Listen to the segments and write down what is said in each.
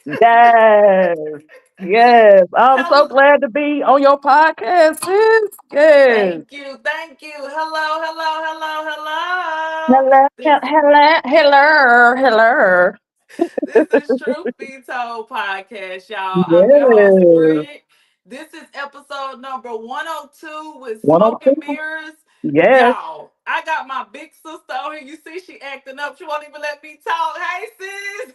Yes. Yes. I'm so Hello. glad to be on your podcast, sis. Yes. Thank you. Thank you. Hello, hello, hello, hello. Hello, This hello, hello, hello. this is Truth Be Told podcast, y'all. I'm your host, Yes. Britt. This is episode number 102 with Smoke and 102. Mirrors. Yes. Y'all, I got my big sister on here. You see, she acting up. She won't even let me talk. Hey, sis.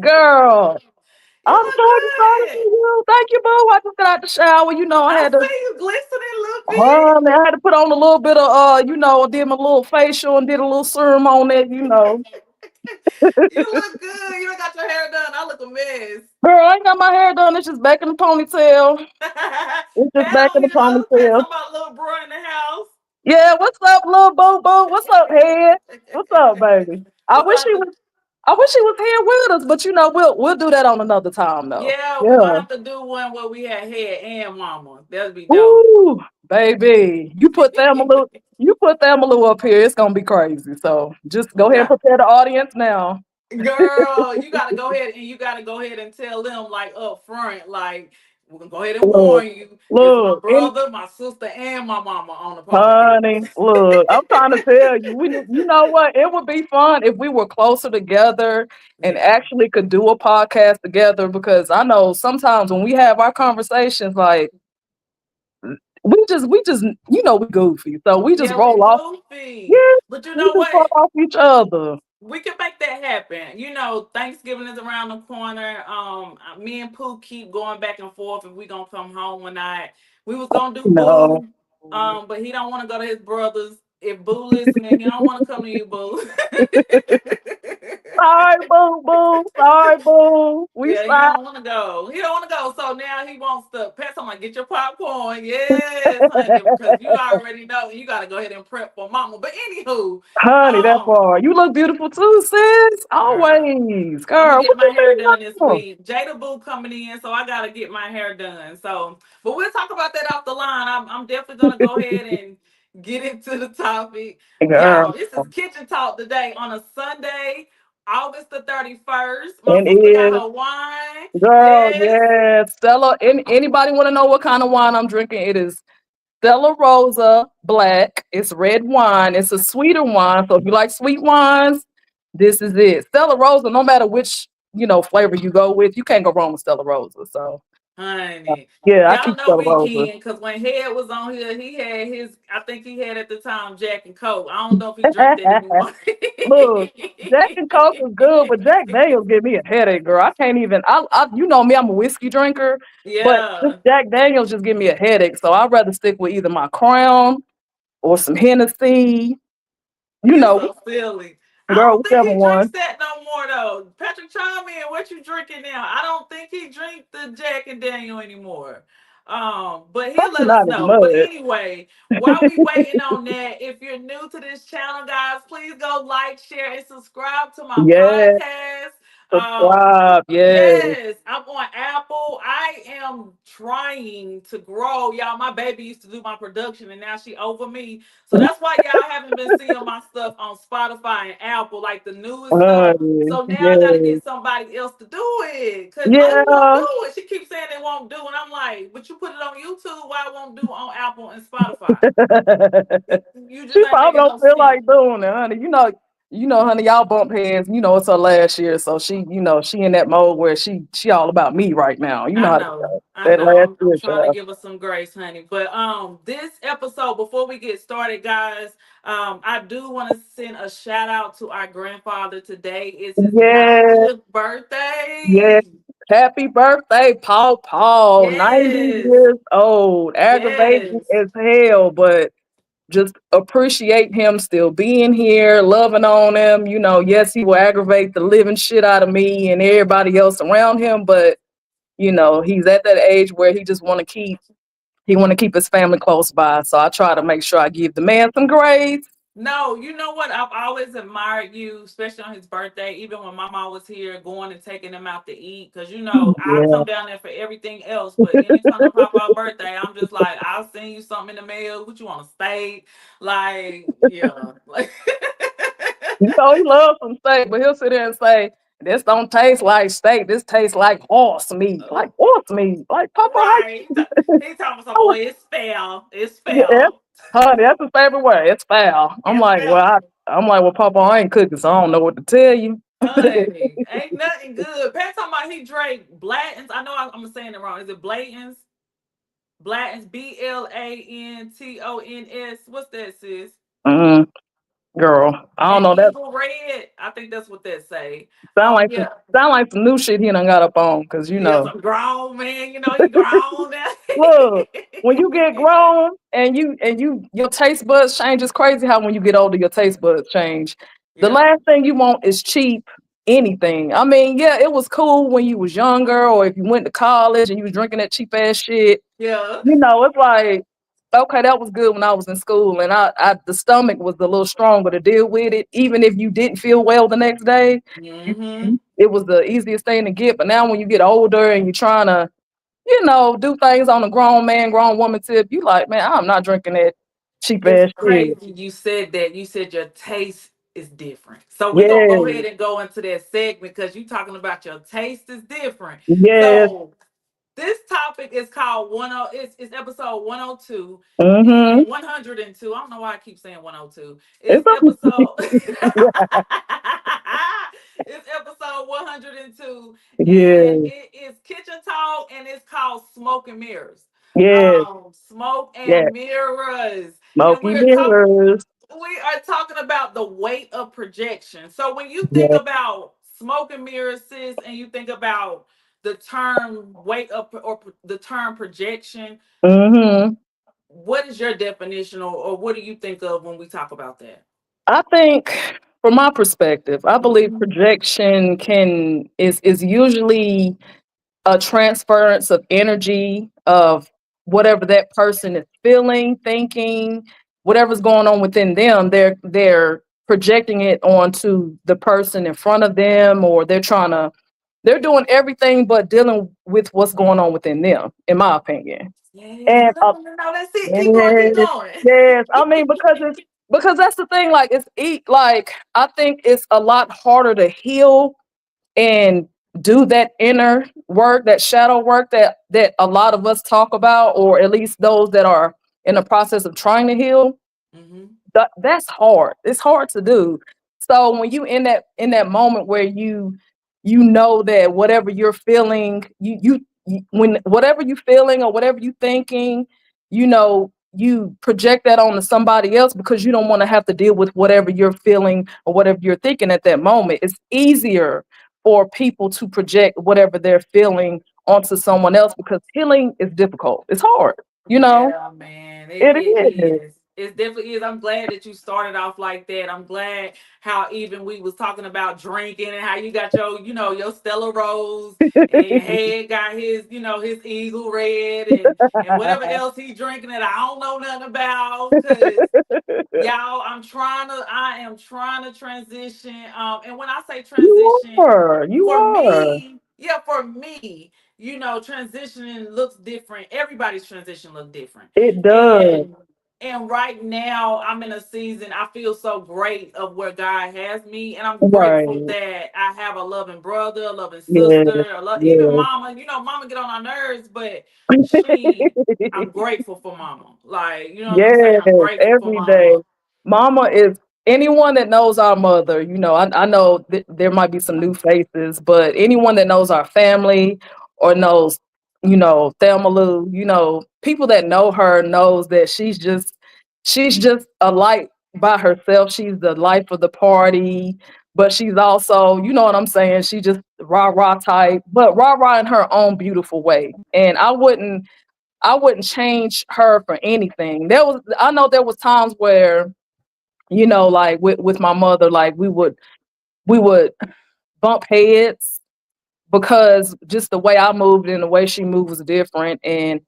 Girl, You I'm look so excited for good. you. Thank you, boo. I just got out the shower. I I had to, see you glistening a little bit. I had to put on a little bit of, did my little facial and did a little serum on it. You look good. You ain't got your hair done. I look a mess. Girl, I ain't got my hair done. It's just back in the ponytail. It's just Pat back in on the yours. Pat ponytail. talking about little bro in the house. Yeah, what's up, little boo boo? What's up, head? What's up, baby? I We're wish gonna he have to, was. I wish he was here with us, but we'll do that on another time, though. yeah, we're gonna Yeah. have to do one where we had head and mama. That'd be dope. Ooh, baby, you put them a little up here. It's gonna be crazy. So just go ahead and God. prepare the audience now. Girl, you gotta go ahead and tell them like up front, like we're gonna go ahead and Look, warn you. It's my look, brother, my sister, and my mama on the podcast. honey, look, I'm trying to tell you, you know what? It would be fun if we were closer together and Yeah. actually could do a podcast together because I know sometimes when we have our conversations, like we goofy. So we just Yeah, we roll off. goofy. Yeah, But you we know just roll what? off each other. We can make that happen. You know, Thanksgiving is around the corner. Me and Pooh keep going back and forth if we gonna come home or not. We was gonna do No. Boo, but he don't want to go to his brother's. If Boo listening, he don't want to come to you, Boo. Sorry, boo boo. Sorry, boo. We Yeah, he sorry. don't want to go. He don't want to go. So now he wants to pass. I'm like, get your popcorn. Yes, honey, because you already know you got to go ahead and prep for mama. But anywho, Honey, that um, part. You look beautiful too, sis. girl, Always. I'm gonna Girl, get what my you hair doing done this now? week. Jada Boo coming in, so I gotta get my hair done. So, but we'll talk about that off the line. I'm definitely gonna go ahead and get into the topic, Girl. y'all. This is kitchen talk today on a Sunday, August the 31st. My And sister got is her wine. girl, Yes, yeah. Stella. Anybody want to know what kind of wine I'm drinking? It is Stella Rosa Black. It's red wine. It's a sweeter wine. So if you like sweet wines, this is it. Stella Rosa, no matter which, flavor you go with, you can't go wrong with Stella Rosa. So honey. yeah, I Y'all keep know Stella we Rosa. can, because when Head was on here, he had his, I think he had at the time Jack and Coke. I don't know if he drank that anymore. Look, Jack and Coke is good, but Jack Daniels give me a headache, girl. I can't even. You know me, I'm a whiskey drinker, but this Yeah. Jack Daniels just give me a headache. So I'd rather stick with either my Crown or some Hennessy. You You know, so silly. I girl, don't think whichever he drinks one. that no more though. Patrick, chime in. What you drinking now? I don't think he drink the Jack and Daniel anymore. But he'll Probably let us not as know. But much. anyway, while we waiting on that, if you're new to this channel, guys, please go like, share, and subscribe to my Yes, podcast. subscribe. Yes. Yes, I'm on Apple. I am trying to grow. Y'all, my baby used to do my production and now she over me. So that's why y'all haven't been seeing my stuff on Spotify and Apple, like the newest stuff. So now I gotta Yes. get somebody else to do it. Cause Layla won't Yeah. do it. She keeps saying they won't do. And I'm like, but you put it on YouTube, why it won't do on Apple and Spotify? You just She ain't probably making don't no feel sense. like doing it, honey. Honey, y'all bump heads. It's her last year, so she in that mode where she all about me right now. You know I how to know, go. I That know. last I'm year, trying to child. give us some grace, honey. But this episode, before we get started, guys, I do want to send a shout out to our grandfather. Today is his Yeah, 90th yeah. birthday. Happy birthday, Paul Paul. 90 Yes, years old. Aggravating yes. as hell, but just appreciate him still being here, loving on him. Yes, he will aggravate the living shit out of me and everybody else around him, but he's at that age where he want to keep his family close by. So I try to make sure I give the man some grace. No, you know what? I've always admired you, especially on his birthday. Even when Mama was here, going and taking him out to eat. Because I Yeah. come down there for everything else, but anytime I pop out birthday, I'm just like, I'll send you something in the mail. What you want to steak? Like, yeah, like. He loves some steak, but he'll sit there and say, "This don't taste like steak. This tastes like horse meat." Like horse meat. Like Papa, Right. He talking some boy, it's foul. It's yeah, foul. honey, that's his favorite word. It's foul. I'm It's like, foul. well, Papa, I ain't cooking, so I don't know what to tell you. Honey, ain't nothing good. Pat talking about he drank Blanton's. I know I'm saying it wrong. Is it Blanton's? Blanton's, Blantons. What's that, sis? Mm, girl, I don't And know. That Eagle Red. I think that's what that say. sound like Yeah. some new shit he done got up on, cause Yes, I'm grown, man. You know, he grown now. look, when you get grown and you your taste buds change, it's crazy how when you get older your taste buds change. The Yeah. last thing you want is cheap anything. I mean, yeah, it was cool when you was younger or if you went to college and you was drinking that cheap ass shit. Yeah. It's like, okay, that was good when I was in school and I the stomach was a little stronger to deal with it. Even if you didn't feel well the next day, Mm-hmm. it was the easiest thing to get. But now when you get older and you're trying to do things on a grown man, grown woman tip, you like, man, I'm not drinking that cheap It's ass shit. crazy you said that. You said your taste is different. So we're gonna go Yes, ahead and go into that segment because you talking about your taste is different. yes. So this topic is called 10. It's episode 102 Mm-hmm. and 102. I don't know why I keep saying 102. It's It's episode it's episode 102 and yes, it is kitchen talk and it's called smoke and mirrors. yes, Smoke yes. and mirrors. And Smoky mirrors. we are talking about the weight of projection. So when you think Yes. about smoke and mirrors, sis, and you think about the term weight of or the term projection, Mm-hmm. what is your definition or what do you think of when we talk about that? I think from my perspective, I believe Mhm. projection is usually a transference of energy of whatever that person is feeling, thinking, whatever's going on within them. They're projecting it onto the person in front of them, or they're doing everything but dealing with what's going on within them, in my opinion. Yes, And no, that's it. Keep going, keep yes, going. yes. I mean, because that's the thing. Like like I think it's a lot harder to heal and do that inner work, that shadow work that a lot of us talk about, or at least those that are in the process of trying to heal. Hmm. That's hard. It's hard to do. So when you in that moment where you know that whatever you're feeling, when whatever you feeling or whatever you thinking, you project that onto somebody else because you don't want to have to deal with whatever you're feeling or whatever you're thinking at that moment. It's easier for people to project whatever they're feeling onto someone else because healing is difficult. It's hard, you know. Yeah, man, It it is. is. It definitely is. I'm glad that you started off like that. I'm glad how even we was talking about drinking and how you got your Stella Rose and your head got his Eagle Red and whatever else he drinking that I don't know nothing about. Cause y'all, I am trying to transition. And when I say You transition, are. You for are. me, yeah, for me, transitioning looks different. Everybody's transition look different. It does. And right now I'm in a season I feel so great of where God has me. And I'm grateful Right. that I have a loving brother, a loving Yes. sister, even Yes. mama. Mama get on our nerves, but she I'm grateful for mama. Like, you know what I'm saying? Yes. I'm grateful for Every day. mama. Mama is anyone that knows our mother. I know there might be some new faces, but anyone that knows our family or knows, Thelma Lou, people that know her knows that she's just a light by herself. She's the life of the party, but she's also, you know what I'm saying? She just rah rah type, but rah rah in her own beautiful way. And I wouldn't change her for anything. I know there was times where, like with my mother, like we would bump heads because just the way I moved and the way she moved was different. And,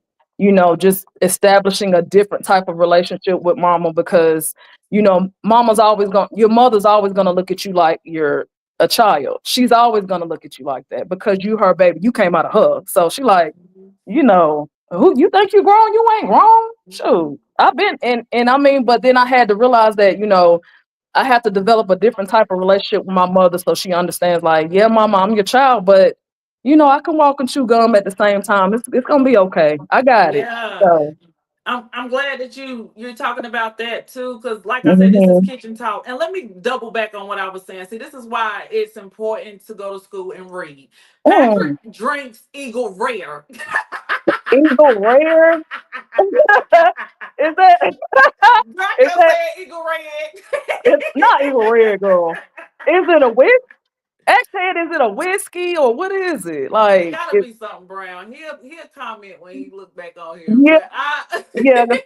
just establishing a different type of relationship with mama because, your mother's always gonna look at you like you're a child. She's always gonna look at you like that because you her baby. You came out of her. So she like, who you think you grown? You ain't grown. Shoot. I've been and I mean, but then I had to realize that, I have to develop a different type of relationship with my mother so she understands, like, yeah, mama, I'm your child, but I can walk and chew gum at the same time. It's gonna be okay. I got it. Yeah. So I'm glad that you're talking about that too, because like I said, this is mhm. kitchen talk. And let me double back on what I was saying. See, this is why it's important to go to school and read. Mm. Patrick drinks Eagle Rare. Eagle Rare. Is that is Draco that said Eagle Red. it's not Eagle Rare, girl. Is it a whiskey? Actually, is it a whiskey or what is it? It Like gotta it, be something brown. He'll comment when he look back on here. yeah, But I yeah, 'cause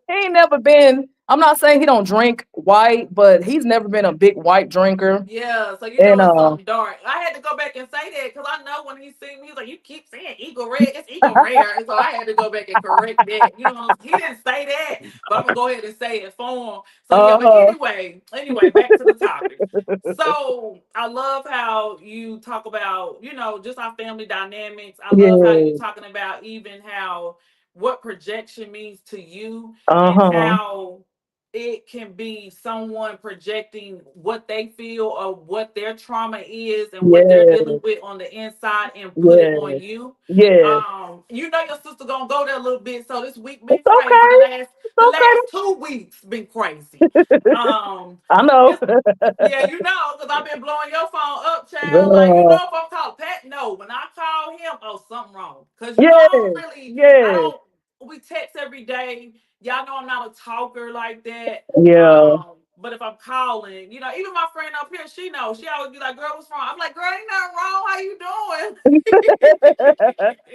he ain't never been. I'm not saying he don't drink white, but he's never been a big white drinker. Yeah, so you And know it's something dark. I had to go back and say that because I know when he seen me, he was like, "You keep saying Eagle Red, it's Eagle Rare," and so I had to go back and correct that. You know, he didn't say that, but I'm gonna go ahead and say it for him. So yeah, but uh anyway, back to the topic. So I love how you talk about just our family dynamics. I love how you yeah, talking about even how what projection means to you and uh-huh, how it can be someone projecting what they feel or what their trauma is and what they're dealing yeah, with on the inside and put it on yeah, you. yeah. Your sister gonna go there a little bit. So this week been It's crazy. The okay. last It's the last 2 weeks been crazy. okay. Um, I know. it's yeah, because I've been blowing your phone up, child. Like, Girl. if I'm called Pat, no. When I call him, oh, something wrong. Because, Yes, I yes, don't, we text every day. Y'all know I'm not a talker like that. yeah. But if I'm calling, even my friend up here, she knows. She always be like, girl, what's wrong? I'm like, girl, ain't nothing wrong. How you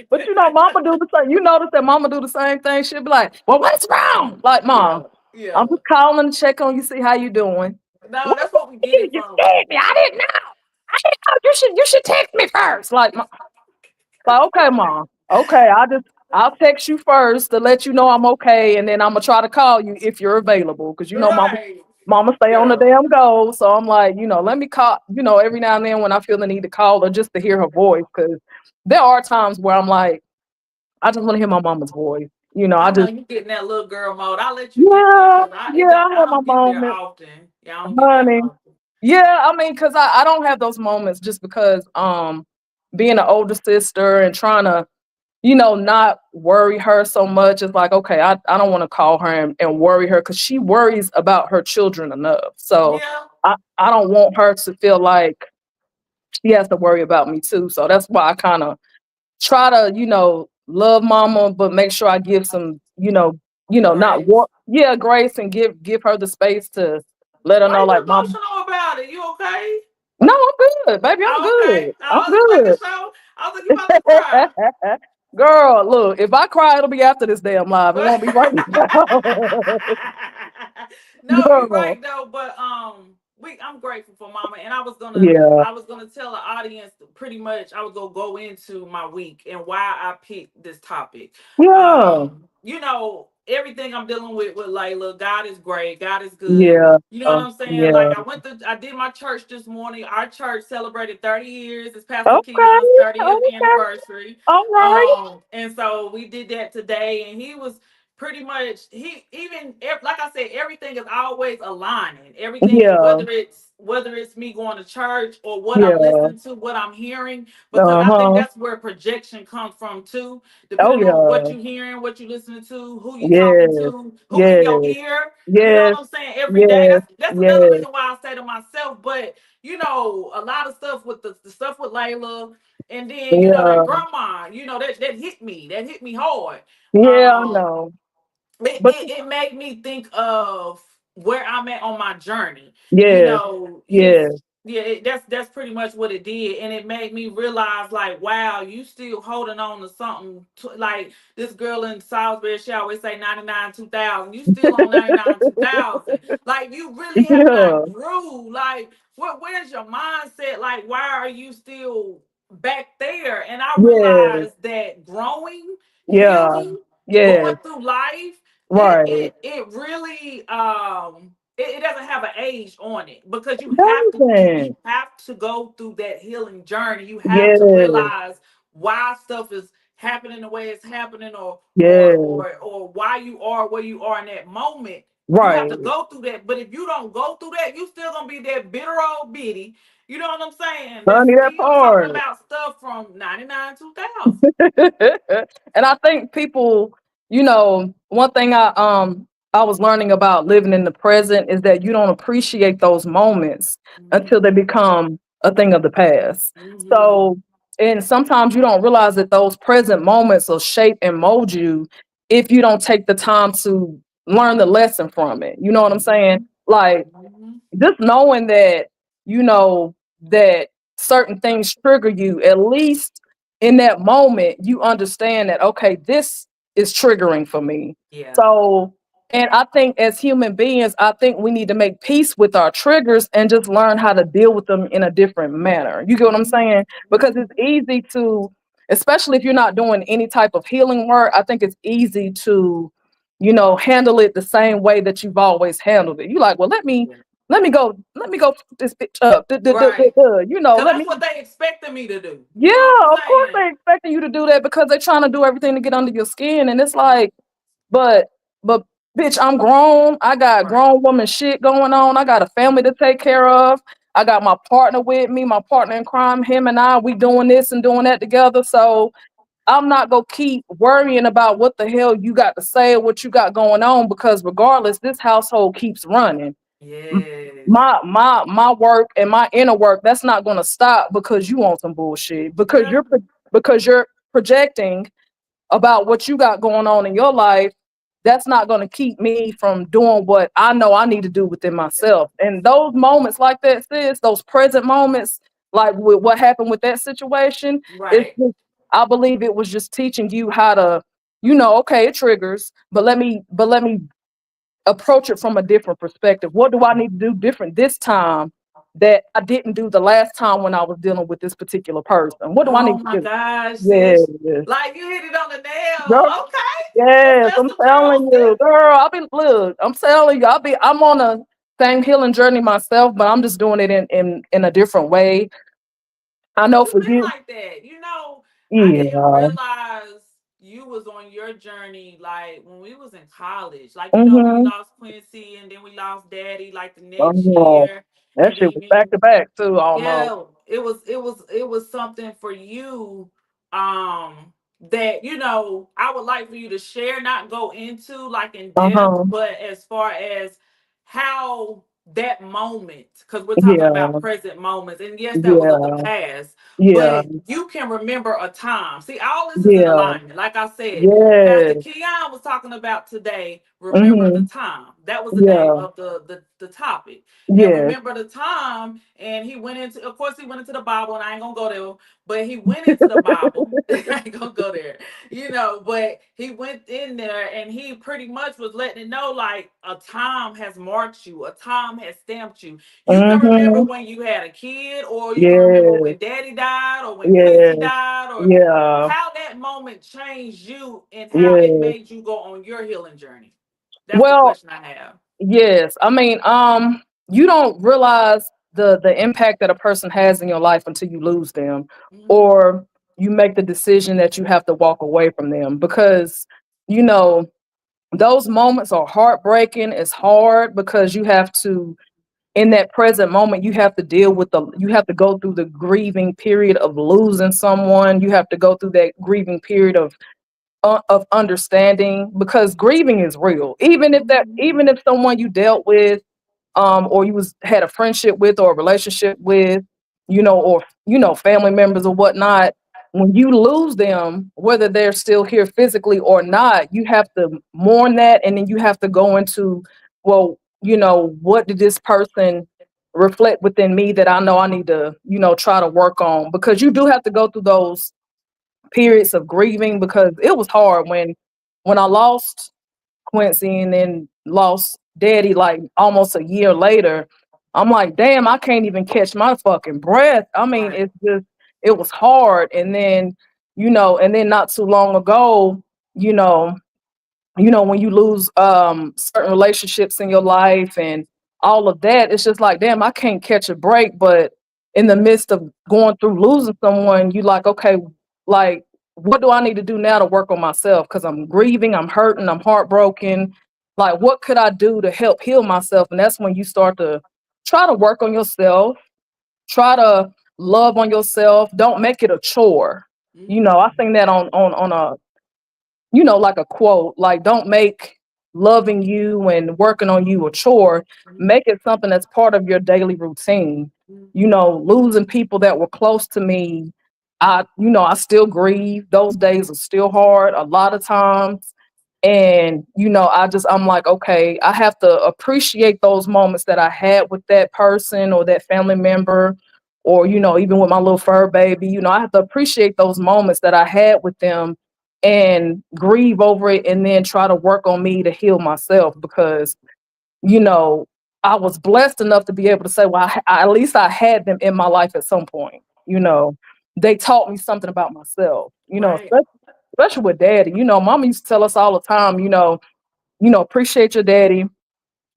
But doing? mama do the same. You notice that mama do the same thing. She'll be like, well, what's wrong? Like, Yeah, mom, yeah. I'm just calling to check on you, see how you doing. No, What that's the what we get it you from. scared me. I didn't know. I didn't know. You should text me first. Like, okay, mom. Okay, I'll text you first to let you know I'm okay, and then I'm gonna try to call you if you're available. Cause Right. mama stay on the Yeah. damn go. So I'm like, let me call, every now and then when I feel the need to call her just to hear her voice. Cause there are times where I'm like, I just want to hear my mama's voice. I I know just you get in that little girl mode. I'll let you get there yeah, because I it yeah, don't I I have my don't get there moments, often. Yeah, I don't get there honey. often. Yeah, I mean, cause I don't have those moments just because being an older sister and trying to not worry her so much. It's like, okay, I don't want to call her and worry her because she worries about her children enough. So Yeah. I don't want her to feel like she has to worry about me too. So that's why I kind of try to, love mama, but make sure I give some, not Grace. what, yeah, grace and give her the space to let her Why know, you like, mama, emotional about it? You okay? no, I'm good, baby, I'm Oh, okay. good. I was just making I'm sure. I was like, you about to cry. good. Girl, look, if I cry, it'll be after this damn live. It won't be right now. No, you're Girl. right though, but I'm grateful for mama and Yeah. I was gonna tell the audience pretty much I was gonna go into my week and why I picked this topic. Yeah. Everything I'm dealing with Layla, God is great, God is good. Yeah. You know what I'm saying? Yeah. Like I did my church this morning. Our church celebrated 30 years. It's Pastor Okay. Keon's 30th Okay. anniversary. All right. And so we did that today, and he was pretty much like I said, everything is always aligning. Everything, Yeah. whether it's me going to church or what I'm Yeah. listening to, what I'm hearing, because I think Uh-huh. that's where projection comes from too. Oh Depending on what yeah. you're hearing, what you're listening to, who you're talking Yes. to, who in your Yes. ear. You know Yes. what I'm saying? Every day. Yes. That's another Yes. reason why I say to myself, but a lot of stuff with the stuff with Layla, and then that Yeah. grandma, that hit me hard. Yeah, I Um, know. it, But it, it made me think of where I'm at on my journey. yes. His Yes. yeah, that's pretty much what it did, and it made me realize like, wow, you still holding on to something like this girl in Salisbury. She always say 99 2000. You still on 99 2000. Like you really have Yeah. not grew. Like where's your mindset? Like why are you still back there? And I Yes. realized that growing, Yeah. healing, going Yes. through life, it Right. it it really it doesn't have an age on it because you Doesn't. have to go through that healing journey. You have to Yes. realize why stuff is happening the way it's happening, or Yes. why you are where you are in that moment. You have Right. to go through that. But if you don't go through that, you still gonna be that bitter old bitty. You know what I'm saying? That's Honey, that still talking part. about stuff from 99, 2000. And I think people, one thing I was learning about living in the present is that you don't appreciate those moments until they become a thing of the past. Mm-hmm. So, and sometimes you don't realize that those present moments will shape and mold you if you don't take the time to learn the lesson from it. You know what I'm saying? Like, Mm-hmm. just knowing that that certain things trigger you, at least in that moment you understand that, okay, this is triggering for me. Yeah. So, and I think as human beings, I think we need to make peace with our triggers and just learn how to deal with them in a different manner. You get what I'm saying? Because it's easy to, especially if you're not doing any type of healing work, I think it's easy to handle it the same way that you've always handled it. You like, well, let me go put this bitch up. Right. Cause Let that's me. what they expected me to do. You know what Yeah, I'm of course saying? they expecting you to do that because they're trying to do everything to get under your skin, and it's like, but bitch, I'm grown. I got Right. grown woman shit going on. I got a family to take care of. I got my partner with me, my partner in crime. Him and I, we doing this and doing that together. So I'm not gonna keep worrying about what the hell you got to say or what you got going on, because regardless, this household keeps running. Yes. My work and my inner work, that's not going to stop because you want some bullshit, Yeah. because you're projecting about what you got going on in your life. That's not going to keep me from doing what I know I need to do within myself. And those moments like that, sis, those present moments, like with what happened with that situation, it's Right. just, I believe it was just teaching you how to, okay, it triggers, but let me approach it from a different perspective. What do I need to do different this time that I didn't do the last time when I was dealing with this particular person? What do I Oh need my to do? gosh, sis. Yes, Like you hit it on the girl, nail. Okay. yes, I'm Professor telling Johnson. you, girl. I'm telling you, I'm on a same healing journey myself, but I'm just doing it in a different way. I But know you've for been you, like that. I didn't yeah. realize you was on your journey like when we was in college. Like, when we Mm-hmm. lost Quincy and then we lost Daddy like the next Oh, year. that And shit then was back to back too, almost. yeah, it was something for you that I would like for you to share, not go into like in Uh depth, huh. but as far as how that moment, because we're talking Yeah. about present moments, and yes, that was of the Yeah. past, Yeah. but you can remember a time. See, all this is in Yeah. alignment. Like I said, Pastor Yes. Keon was talking about today, remember the Mhm. time. That was the name Yeah. of the topic. And Yes. remember the time, and he went into, of course, he went into the Bible, and I ain't gonna go there, but he went into the Bible. I ain't gonna go there, but he went in there and he pretty much was letting it know like a time has marked you, a time has stamped you. You can remember Mhm. when you had a kid, or you can remember Yes. when Daddy died, or when Quincy Yes. died, or Yeah. how that moment changed you and how it Yes. made you go on your healing journey. That's the Well, question I have. yes. I mean, you don't realize the impact that a person has in your life until you lose them, Mhm. or you make the decision that you have to walk away from them, because you know those moments are heartbreaking. It's hard because you have to, in that present moment, you have to you have to go through the grieving period of losing someone. You have to go through that grieving period of understanding, because grieving is real. Even if someone you dealt with, or you had a friendship with or a relationship with, or family members or whatnot, when you lose them, whether they're still here physically or not, you have to mourn that, and then you have to go into, well, what did this person reflect within me that I know I need to, try to work on, because you do have to go through those periods of grieving, because it was hard when I lost Quincy and then lost Daddy like almost a year later. I'm like, damn, I can't even catch my fucking breath. I mean, Right. it was hard. And then, and then not too long ago, you know, when you lose certain relationships in your life and all of that, it's just like, damn, I can't catch a break. But in the midst of going through losing someone, you like, okay, like, what do I need to do now to work on myself? Because I'm grieving, I'm hurting, I'm heartbroken. Like, what could I do to help heal myself? And that's when you start to try to work on yourself, try to love on yourself. Don't make it a chore. I Mm. think that on a like a quote, like don't make loving you and working on you a chore. Mhm. Make it something that's part of your daily routine. Mhm. Losing people that were close to me, I still grieve. Those days are still hard a lot of times. And, I'm like, okay, I have to appreciate those moments that I had with that person or that family member, or, even with my little fur baby. I have to appreciate those moments that I had with them and grieve over it and then try to work on me to heal myself because, you know, I was blessed enough to be able to say, well, at least I had them in my life at some point. They taught me something about myself, Right. especially with daddy. Mama used to tell us all the time, appreciate your daddy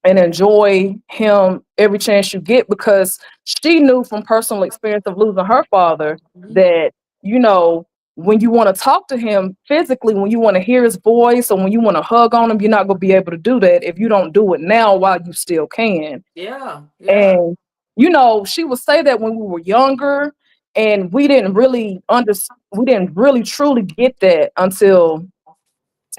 and enjoy him every chance you get because she knew from personal experience of losing her father Mhm. that, you know, when you want to talk to him physically, when you want to hear his voice or when you want to hug on him, you're not going to be able to do that if you don't do it now while you still can. Yeah. Yeah. And, she would say that when we were younger and we didn't really truly get that until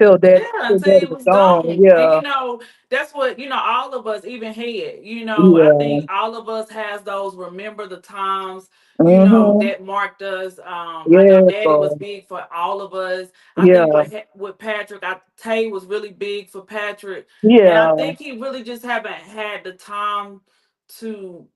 Yeah, till until daddy he was was gone. gone. And Yeah. that's what, all of us, even head, I Yeah. think all of us has those remember the times, Mm-hmm. that marked us. I know Yes, Daddy was Lord. big for all of us. I think Yeah. with Patrick, Tay was really big for Patrick. And I Yeah. think he really just haven't had the time to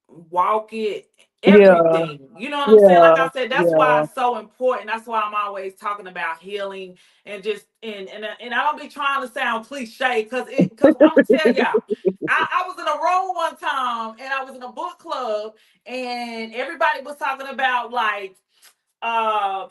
walk it, Yeah. everything. You know what I'm saying? Like Yeah. I said, that's why Yeah. it's so important. That's why I'm always talking about healing and just and I don't be trying to sound cliche because I'm gonna tell y'all. I was in a room one time and I was in a book club and everybody was talking about like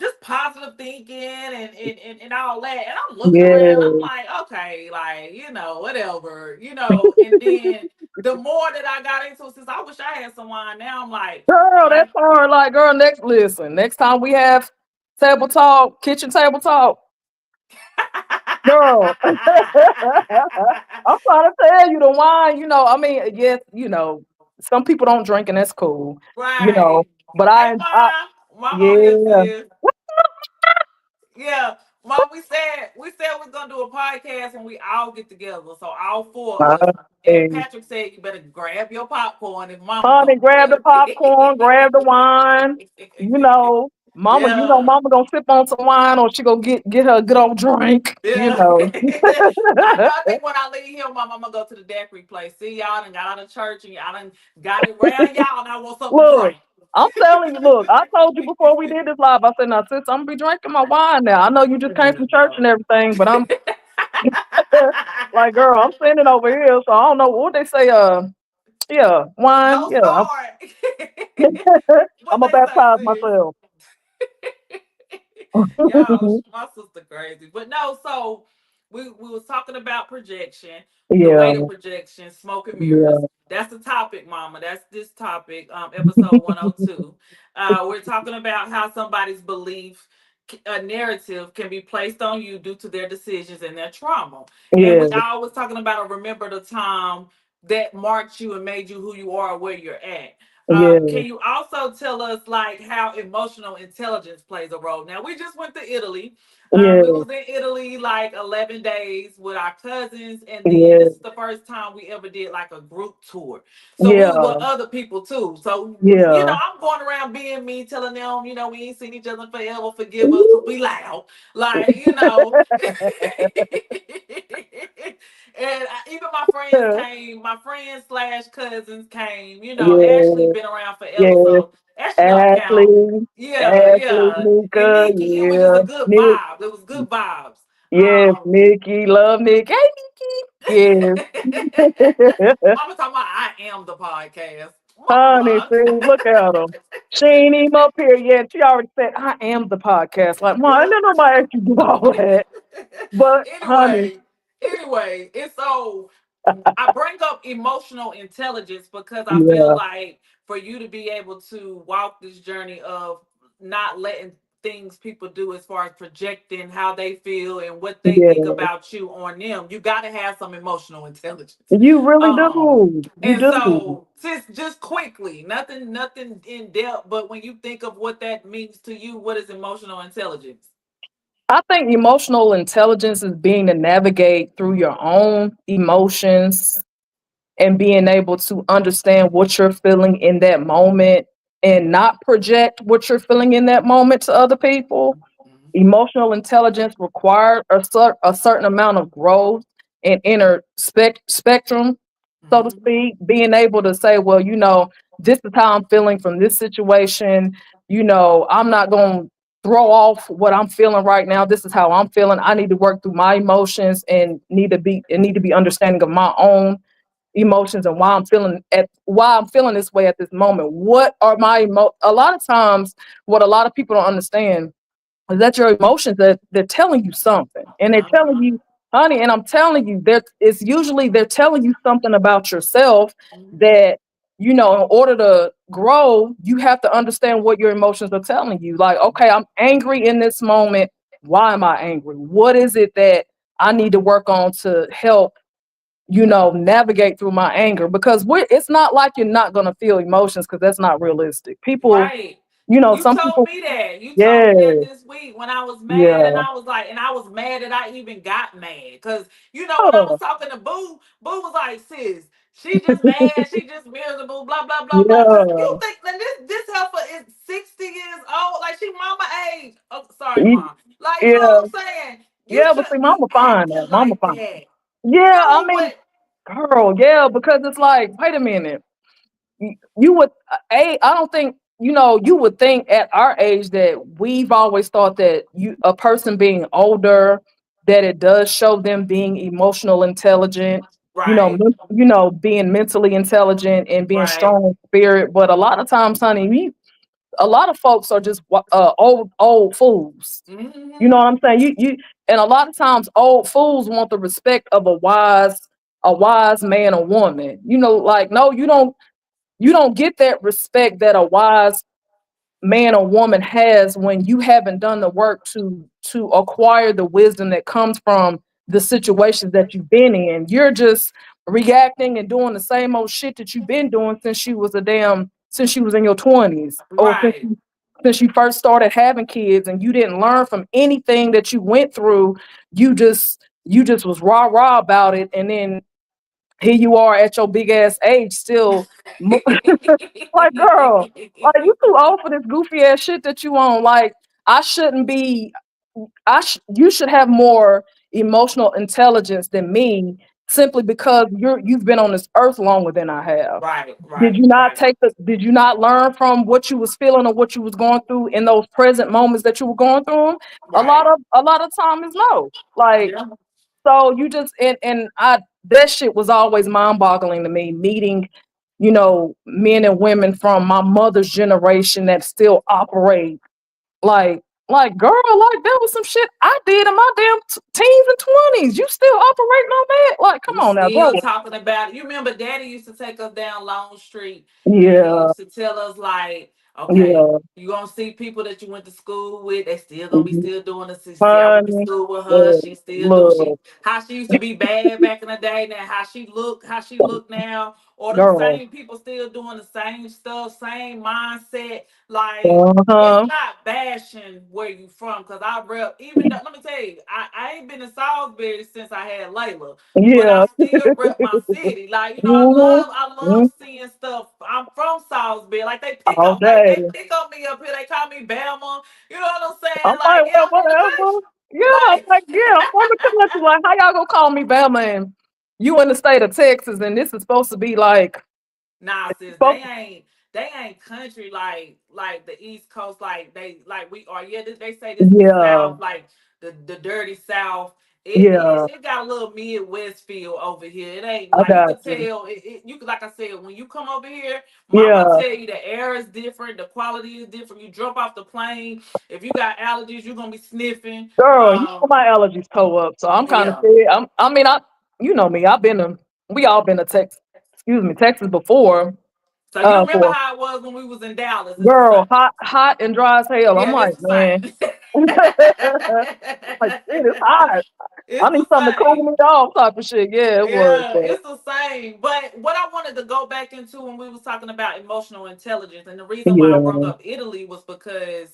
just positive thinking and all that. And I'm looking around, I'm Yeah. like, okay, like, whatever, and then the more that I got into it, since I wish I had some wine, now I'm like, Girl, when that's hard. Like, girl, next time we have table talk, kitchen table talk, girl. I'm trying to tell you the wine, I mean, yes, some people don't drink and that's cool, you know, right. but Hey mom on here, yeah. sis. Yeah. Mom, we said we're gonna do a podcast when we all get together. So all four of us. And Hey, Patrick said you better grab your popcorn if mama honey, comes grab the here. popcorn, grab the wine. Mama, Yeah. mama gonna sip on some wine or she gonna get her a good old drink, Yeah. I think when I leave here, my mama go to the daiquiri place. See y'all done got out of church and y'all done got it around y'all and I want something to Look, drink. I'm telling you, look, I told you before we did this live, I said, now, sis, I'm gonna be drinking my wine now. I know you just came from church and everything, but I'm like, girl, I'm standing over here, so I don't know what they say, yeah, wine, Go yeah. start. I'm What gonna they say, baptize sis? myself. Y'all, my sister crazy. But no, so we was talking about projection, the Yeah, weight of projection, smoke and mirrors. yeah, That's the topic, mama. That's this topic, episode 102. We're talking about how somebody's belief, a narrative can be placed on you due to their decisions and their trauma. And yeah, we always talking about a remember the time that marked you and made you who you are, where you're at. yeah, Can you also tell us like how emotional intelligence plays a role? Now we just went to Italy. We yeah, was in Italy like 11 days with our cousins, and then yeah, this is the first time we ever did like a group tour. So we was yeah, with other people too. So yeah. I'm going around being me, telling them, we ain't seen each other forever, forgive us, cause we loud, like And even my friends came, my friends slash cousins came. Ashley Yeah, been around forever, yeah. so Ashley don't count. Ashley, Yeah, Ashley, yeah. And Nika, Nikki, it was just a yeah, good Nick, vibe. It was good vibes. yes, Nikki, love Nick. Hey, Nikki. Yes. Mama talking about I am the podcast. Honey, Mama. see, look at him. She ain't even up here yet. She already said, I am the podcast. Like, Mom, I Yeah. know nobody actually do all that. But, honey, anyway, and so I bring up emotional intelligence because I feel yeah, like for you to be able to walk this journey of not letting things people do as far as projecting how they feel and what they think Yeah. about you on them. You got to have some emotional intelligence. You really Um, do. You and do. so, sis, just quickly, nothing in depth, but when you think of what that means to you, what is emotional intelligence? I think emotional intelligence is being to navigate through your own emotions and being able to understand what you're feeling in that moment and not project what you're feeling in that moment to other people. Mhm. Emotional intelligence requires a certain amount of growth and inner spectrum, so to Mhm. speak, being able to say, well, this is how I'm feeling from this situation. I'm not going to throw off what I'm feeling right now. This is how I'm feeling. I need to work through my emotions and need to be understanding of my own emotions and why I'm feeling this way at this moment. What are a lot of times what a lot of people don't understand is that your emotions that they're telling you something, and they're telling Uh-huh. you, honey, and I'm telling you, it's usually they're telling you something about yourself Mhm. that in order to grow, you have to understand what your emotions are telling you. Like, okay, I'm angry in this moment. Why am I angry? What is it that I need to work on to help navigate through my anger? Because it's not like you're not going to feel emotions, because that's not realistic. People, Right. You some told people, me that. You told yeah, me that this week when I was mad, and yeah. I was like, and I was mad that I even got mad. Because, when I Oh, was talking to Boo, Boo was like, sis, she just mad, she just miserable, blah, blah, blah, blah. Because you yeah, think that this heifer is 60 years old, like she mama age. Oh, sorry, mom. Like, you know yeah, what I'm saying? You yeah. But see, shouldn't be mama fine though. acting Mama like fine. that. Yeah, I Do mean, what? girl, yeah, because it's like, wait a minute. You would, I don't think, you would think at our age that we've always thought that a person being older, that it does show them being emotional intelligent, Right, being mentally intelligent and being right. strong in spirit. But a lot of times, honey, a lot of folks are just old fools. You know Hmm. what I'm saying? And a lot of times old fools want the respect of a wise man or woman. Like, no, you don't get that respect that a wise man or woman has when you haven't done the work to acquire the wisdom that comes from the situations that you've been in. You're just reacting and doing the same old shit that you've been doing since you was in your 20s, or Right. since you first started having kids, and you didn't learn from anything that you went through. You just was rah rah about it, and then here you are at your big ass age still. Like, girl, like, you too old for this goofy ass shit that you on. Like, I shouldn't be. You should have more emotional intelligence than me, simply because you've been on this earth longer than I have. Right, Did right, you not right, did you not learn from what you was feeling or what you was going through in those present moments that you were going through 'em? right. A lot of time is no. Like, Yeah. so you just, and I that shit was always mind-boggling to me, meeting, men and women from my mother's generation that still operate like, girl, like, there was some shit I did in my damn teens and 20s. You still operating on that? Like, come You on now, grow still up. talking about it. You remember Daddy used to take us down Long Street, and he Yeah, used to tell us like, okay, yeah. you gonna see people that you went to school with. They still gonna be Mhm. still doing this. See, I went to Honey, school with her. yeah, She still doing look, how she used to be bad back in the day. Now how she look now, or them girl. same people still doing the same stuff, same mindset. Like, it's Uh-huh. not bashing where you from, because I rep, even though, let me tell you, I ain't been in Salisbury since I had Layla, but I Yeah. still rep my city. Like, Mhm. I love Mhm. seeing stuff. I'm from Salisbury. Like, All day. they pick on me up here. They call me Bama. You know what I'm I'm saying? like, Like, yeah, well, I'm from the whatever. country. Yeah, I'm Like, like, yeah, I'm from the country. Like, how y'all gonna call me Bama, and you in the state of Texas, and this is supposed to be like, nah, sis, supposed they ain't country like the East Coast, like they like we are. Yeah, they say this the yeah, South, like the dirty South. yeah, It got a little Midwest feel over here. It ain't I like, you got could you. tell you could, like I said, when you come over here, mama Yeah, tell you the air is different, the quality is different. You drop off the plane, if you got allergies, you're gonna be sniffing. girl, my allergies toe up, so I'm kind of Yeah. scared. I mean, you know me. We all been to Texas. Excuse me, Texas before. So you remember For how it was when we was in Dallas? It's the girl, same. hot and dry as hell. I'm Yeah, like, it's the man, same. like shit, it's hot. I It's need the something to cool same. me off, type of shit. Yeah, it was. Yeah, But it's the same. But what I wanted to go back into when we was talking about emotional intelligence, and the reason why I brought yeah, up Italy was because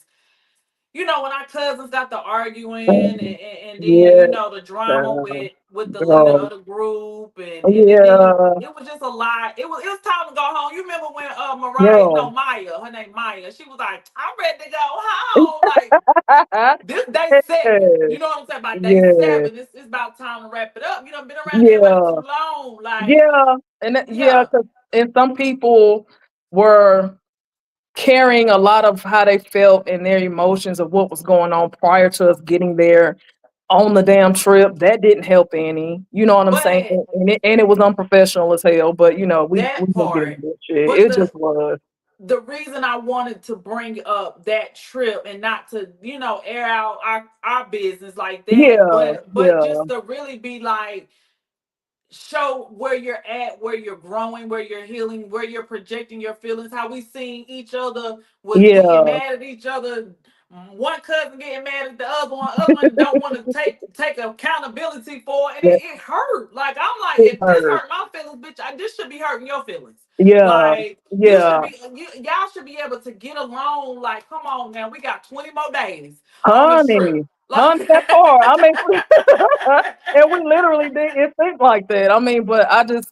when our cousins got to arguing, and then yeah, the drama with the leader girl, of the group, and then yeah, it was just a lot. It was time to go home. You remember when Mariah, no, girl. Maya, her name Maya, she was like, I'm ready to go home. Like, this day seven. Yes, You know what I'm saying? By day yes, seven, it's about time to wrap it up. Been around everybody yeah, too long. Like, yeah, yeah, yeah. and some people were carrying a lot of how they felt and their emotions of what was going on prior to us getting there on the damn trip. That didn't help any. You know what I'm saying? But And it was unprofessional as hell. But we that didn't get part. into that shit. But It the just was. the reason I wanted to bring up that trip and not to, air out our business like that, Yeah, but yeah, just to really be like, show where you're at, where you're growing, where you're healing, where you're projecting your feelings, how we seen each other was getting yeah. mad at each other. One cousin getting mad at the other one don't want to take accountability for it, and Yeah, it hurt. Like, I'm like, it if this hurt. hurt my feelings, bitch, this should be hurting your feelings. Yeah, Like, yeah. y'all should be able to get along. Like, come on now, we got 20 more days on this trip. Honey, Like, honey, that part. I mean, and we literally didn't think like that. I mean, but I just,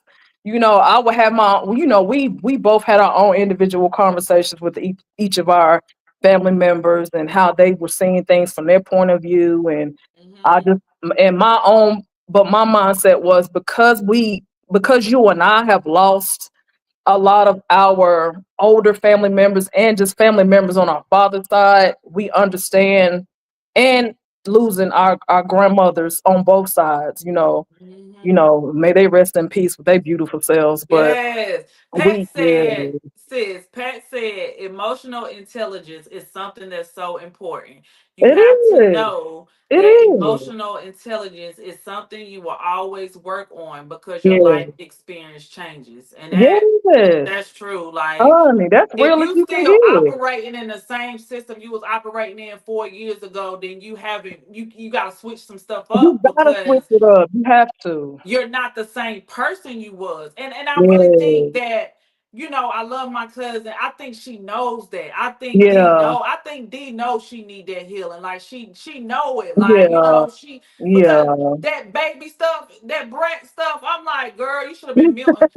I would have my, we both had our own individual conversations with each of our family members and how they were seeing things from their point of view, and I mhm, just, and my own, but my mindset was because you and I have lost a lot of our older family members and just family members on our father's side, we understand, and losing our grandmothers on both sides, mhm. may they rest in peace with their beautiful selves. But Yes. yeah, Pat said emotional intelligence is something that's so important. You it have to is. know It that is. emotional intelligence is something you will always work on because your Yeah. life experience changes. And Yes. that's true. Like, Honey, that's if real as you you can still get. operating in the same system you was operating in 4 years ago, then you haven't you got to switch some stuff You up gotta switch because it up. You have to. you're not the same person you was. And I really Yeah. think that, I love my cousin. I think she knows that. Yeah. I think D knows she need that healing. Like, she know it. Like, Yeah. she, because Yeah. that baby stuff, that brat stuff, I'm like, girl, you should have been Milton.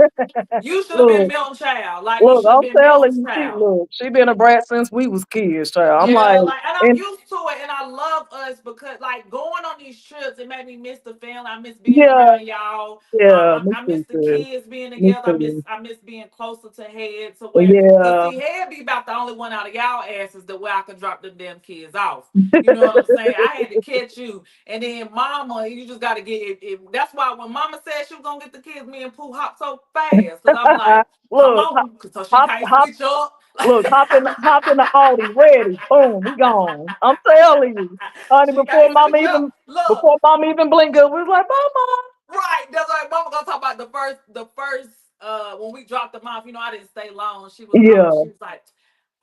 You should have been Look, Milton Child. Like, you look, should have I'm been telling Milton's you, child. she been a brat since we was kids, child. I'm Yeah, like, like, and I'm and used to it, and I love us because, like, going on these trips, it made me miss the family. I miss being yeah, around y'all. yeah, me I miss too, the sis. kids being Me together. too. I miss being closer to Head, to where, cause Yeah. see, Head be about the only one out of y'all asses that where I could drop them damn kids off. You know what I'm saying? I had to catch you, and then Mama, you just got to get it. That's why when Mama said she was gonna get the kids, me and Pooh hopped so fast, cause I'm like, come Look, on, so she hop, can't hop, switch up. look, hop in the Audi, ready, boom, we gone. I'm telling you, honey, She can't switch up. Look, before mom even blinked, we was like, mama. right. That's why Mama gonna talk about the first when we dropped them off. I didn't stay long. Yeah. She was like,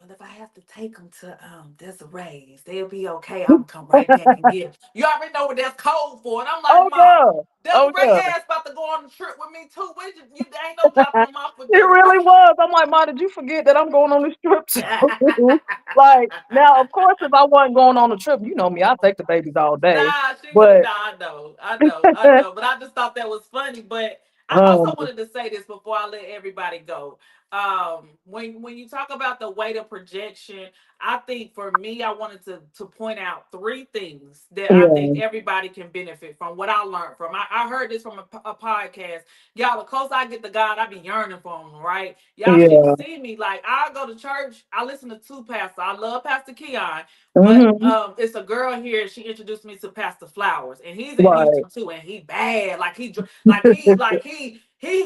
well, if I have to take them to Desiree's, they'll be okay. I'm gonna come right back and get 'em." You already know what that's code for. And I'm like, Oh Mom, yeah. Oh Desiree yeah. ass about to go on the trip with me too. There ain't no dropping them off with It Desiree. really was. I'm like, Ma, did you forget that I'm going on this trip too? Like, now, of course, if I wasn't going on a trip, you know me, I take the babies all day. Nah, she would have. But Nah, I know. But I just thought that was funny. But I also um, wanted to say this before I let everybody go. When you talk about the weight of projection, I think for me, I wanted to point out three things that I think yeah, everybody can benefit from. What I learned from, I heard this from a podcast. Y'all, the closer I get to God, I be yearning for him. Right? Y'all should yeah. see me. Like, I go to church. I listen to two pastors. I love Pastor Keon. But Hmm. it's a girl here. She introduced me to Pastor Flowers, and he's in Right. Houston too. And he bad, like he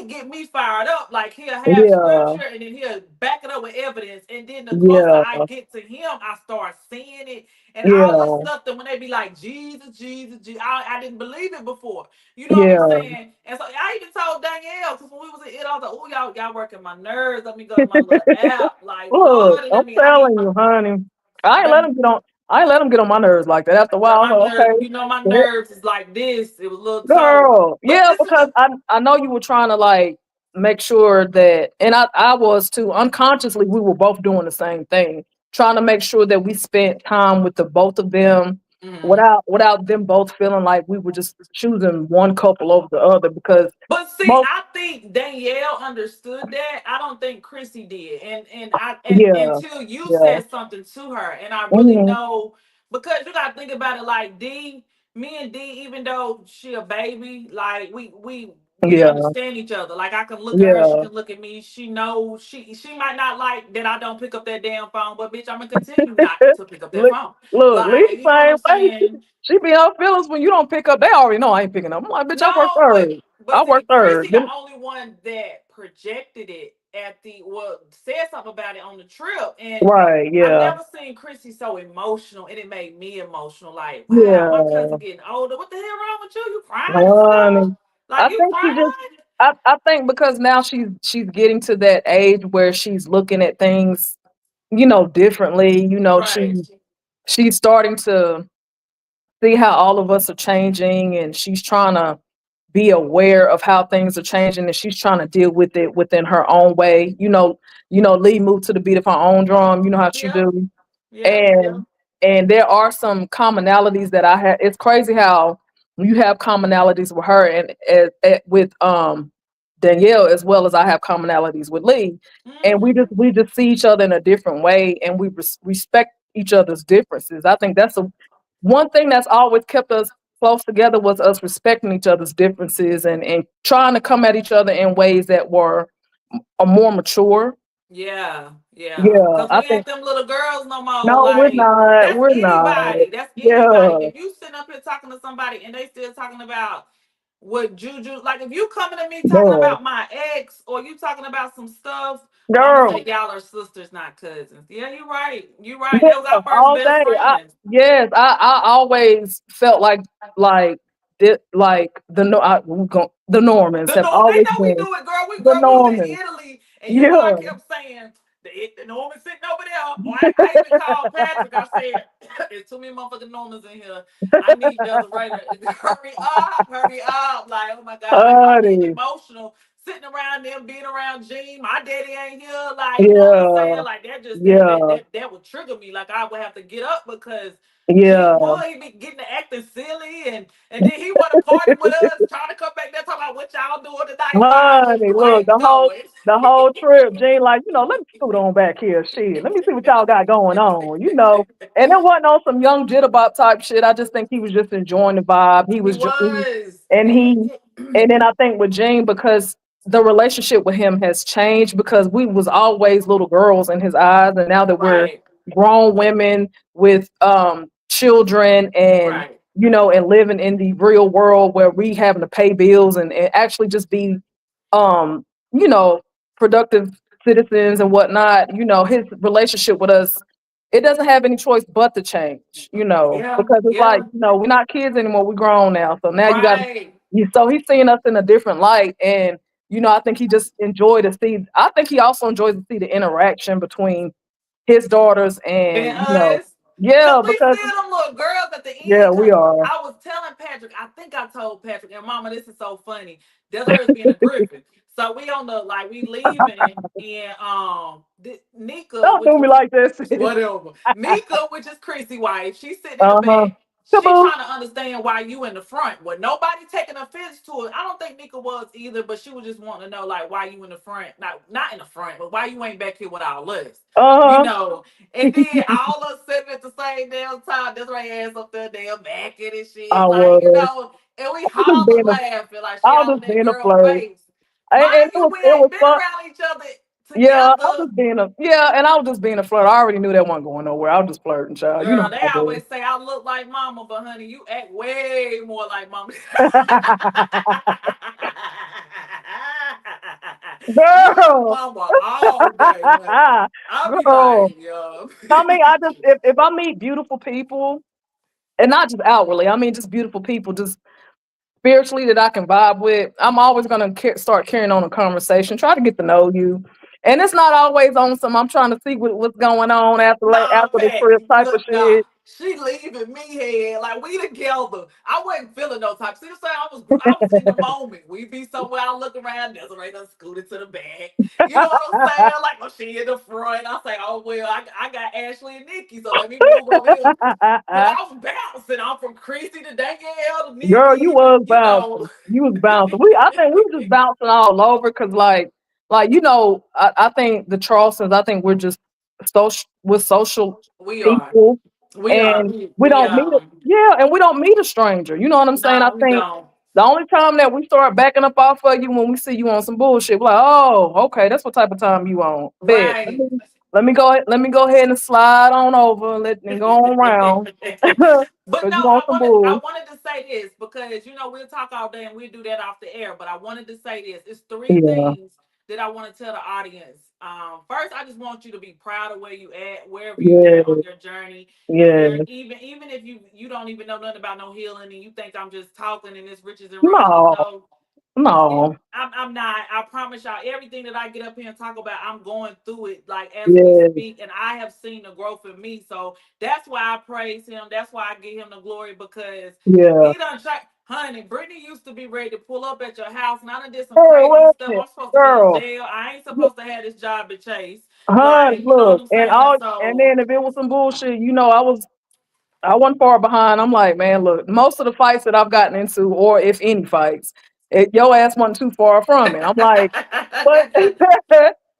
get me fired up. Like, he'll have Yeah, scripture, and then he'll back it up with evidence. And then the closer yeah, I get to him, I start seeing it, And all the Yeah. stuff that when they be like, Jesus, Jesus, Jesus, I didn't believe it before. You know what I'm Yeah. saying? And so I even told Danielle, because when we was in it, I was like, oh, y'all working my nerves. Let me go to my little app. Like, Look, Lord, I'm I need telling you, honey. I ain't let baby, him get on. I ain't let him get on my nerves like that. After a girl, while, I my was nerves, like, you know, my okay, nerves is like this. It was a little toe. girl. But Yeah, this is because the I know you were trying to like make sure that, and I was too. Unconsciously, we were both doing the same thing, trying to make sure that we spent time with the both of them mhm. without them both feeling like we were just choosing one couple over the other. Because But see, most, I think Danielle understood that. I don't think Chrissy did. And yeah, until you yeah, said something to her, and I really hmm, know because you gotta think about it like D, me and D, even though she a baby, like we yeah, understand each other. Like I can look at her, she yeah. can look at me. She knows she might not like that I don't pick up that damn phone, but bitch, I'm gonna continue not to pick up that Look, phone. look, Lee Like, you know what same I'm way. saying? She be her feelings when you don't pick up. They already know I ain't picking up. I'm like, bitch, I work No, third. I but work see, third. Chrissy, the only one that projected it at the said something about it on the trip, and Right, I've yeah. never seen Chrissy so emotional, and it made me emotional. Like, wow, my cousin Yeah. getting older. What the hell wrong with you? You crying and stuff? Honey. Like I you think she just crying? I think because now she's getting to that age where she's looking at things, differently. Right. She's starting to see how all of us are changing, and she's trying to be aware of how things are changing, and she's trying to deal with it within her own way. Lee moved to the beat of her own drum. You know how she Yep. do. Yep. Yep. And there are some commonalities that I have. It's crazy how you have commonalities with her and with Danielle, as well as I have commonalities with Lee, and we Hmm. just we just see each other in a different way, and we respect each other's differences. I think that's one thing that's always kept us close together, was us respecting each other's differences, and trying to come at each other in ways that were more mature. Yeah, yeah. Yeah, Cause I we think ain't them little girls no more. no, we're Like not. that's We're not. anybody. That's anybody. Yeah. If you sitting up here talking to somebody and they still talking about what Juju, like if you coming to me talking Girl, about my ex or you talking about some stuff, mama girl, say y'all are sisters, not cousins. Yeah, you're right. You're right. yeah, That was our first all best day. friends. Yes, I always felt like the Normans The have Norm, they always know we been do it, girl. the We was Normans. in Italy, and you know I Yeah. kept saying the Norman sitting over there. Or I even called Patrick. I said, "There's too many motherfucking Normans in here. I need y'all to write it. Hurry up!" Like, oh my god, I start getting Honey. emotional sitting around them, being around Gene. My daddy ain't here. Like, you know what I'm saying? Yeah. Like that just Yeah. that would trigger me. Like I would have to get up because Gene Yeah. boy, he be getting to acting silly and then he want to party with us, trying to come back there talking about what y'all doing tonight. Why Honey, you look, ain't going? the whole trip, Gene, like, let me scoot on back here. Shit. Let me see what y'all got going on. And it wasn't on some young jitterbop type shit. I just think he was just enjoying the vibe. He He was just was. and then I think with Gene, because the relationship with him has changed, because we was always little girls in his eyes, and now that we're Right, grown women with children, right, and living in the real world where we having to pay bills, and actually just be um, you know, productive citizens and whatnot. His relationship with us, it doesn't have any choice but to change, yeah, because it's like, yeah, we're not kids anymore, we're grown now. So now right. he's seeing us in a different light. And, I think he just enjoyed to see, I think he also enjoys to see the interaction between his daughters And and, us, cause yeah, we because, still them little girls at the yeah, end. we Cause are. I was telling Patrick, I think I told Patrick, and Mama, this is so funny. That's hers being a Griffin. So we on the like we leaving, and Nika, Don't which do me was like this. whatever. Mika, which is Chrissy wife, she's sitting in the Uh-huh. back. She Taboo. trying to understand why you in the front. Well, nobody taking offense to it. I don't think Nika was either, but she was just wanting to know like why you in the front, not in the front, but why you ain't back here with our list. You Uh-huh. know, and then all us sitting at the same damn time, that's right ass up there, damn backing and I shit, like was. and we I was just holler being laughing like I she was all in just that being a girl flirt. face. And Mind it you, was we it was ain't been fun. around each other Yeah, I was together. just being a yeah, and I was just being a flirt. I already knew that wasn't going nowhere. I was just flirting, child. You know Girl, they how I do. always say I look like mama, but honey, you act way more like mama. Girl. mama all day, honey. I'll be Girl. like, yo. I mean, I just if I meet beautiful people, and not just outwardly, I mean just beautiful people, just spiritually that I can vibe with, I'm always gonna start carrying on a conversation, try to get to know you. And it's not always on some I'm trying to see what's going on after Nah, after the Pat. trip type of Look, nah. shit. She leaving me here. Like we together. I wasn't feeling no type. See what I'm saying? I was in the moment. We be somewhere, I look around, Desiree done scooted to the back. You know what I'm saying? Like, oh, she in the front. I say, oh well, I got Ashley and Nikki, so let me move over here. But I was bouncing. I'm from Chrissy to Danielle to Girl, you Nikki, was you know. bouncing. You was bouncing. I think we were just bouncing all over because, I think the Charlestons. I think we're just we're social We are. people, We are. and We, we we don't meet are. and we don't meet a stranger. You know what I'm saying? I No, we think don't. the only time that we start backing up off of you when we see you on some bullshit. We're like, oh, okay, that's what type of time you on. Bet. Right. Let me go ahead and slide on over and go on around But because no, you on some I bull. wanted to say this because we'll talk all day and we'll do that off the air. But I wanted to say this. It's three Yeah, things that I want to tell the audience. First, I just want you to be proud of where you at, wherever you yeah, at on your journey. If yeah. you're even if you don't even know nothing about no healing and you think I'm just talking and it's riches and roses, No, no, no. I'm not. I promise y'all, everything that I get up here and talk about, I'm going through it like as we Yeah, speak, and I have seen the growth in me. So that's why I praise him. That's why I give him the glory because yeah. he done tried. Honey, Brittany used to be ready to pull up at your house, and I done did some Hey, crazy what stuff. it, I'm supposed to be in girl? jail. I ain't supposed to have this job at Chase. Honey, Like, you know what look, I'm and saying? then if it was some bullshit, I wasn't far behind. I'm like, man, look, most of the fights that I've gotten into, or if any fights, your ass wasn't too far from it. I'm like, but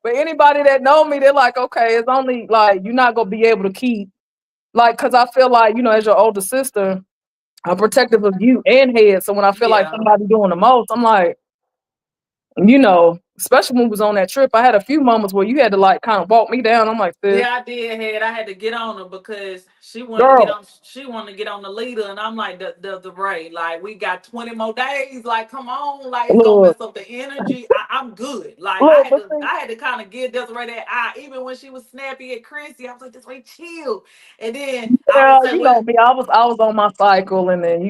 but anybody that know me, they're like, okay, it's only like you're not gonna be able to keep like, cause I feel like as your older sister, I'm protective of you and head. So when I feel like yeah. somebody doing the most, I'm like, especially when we was on that trip, I had a few moments where you had to like kind of walk me down. I'm like, this Yeah, I did. I had to get on her because she wanted to get girl, on. She wanted to get on the leader, and I'm like, the Ray, like we got 20 more days. Like, come on, like it's gonna look, mess up the energy. I'm good. Like look, but see, I had to kind of give Desiree that eye, even when she was snappy at Chrissy. I was like, Desiree, chill. And then I yeah, would say, you well, know me, I was on my cycle, and then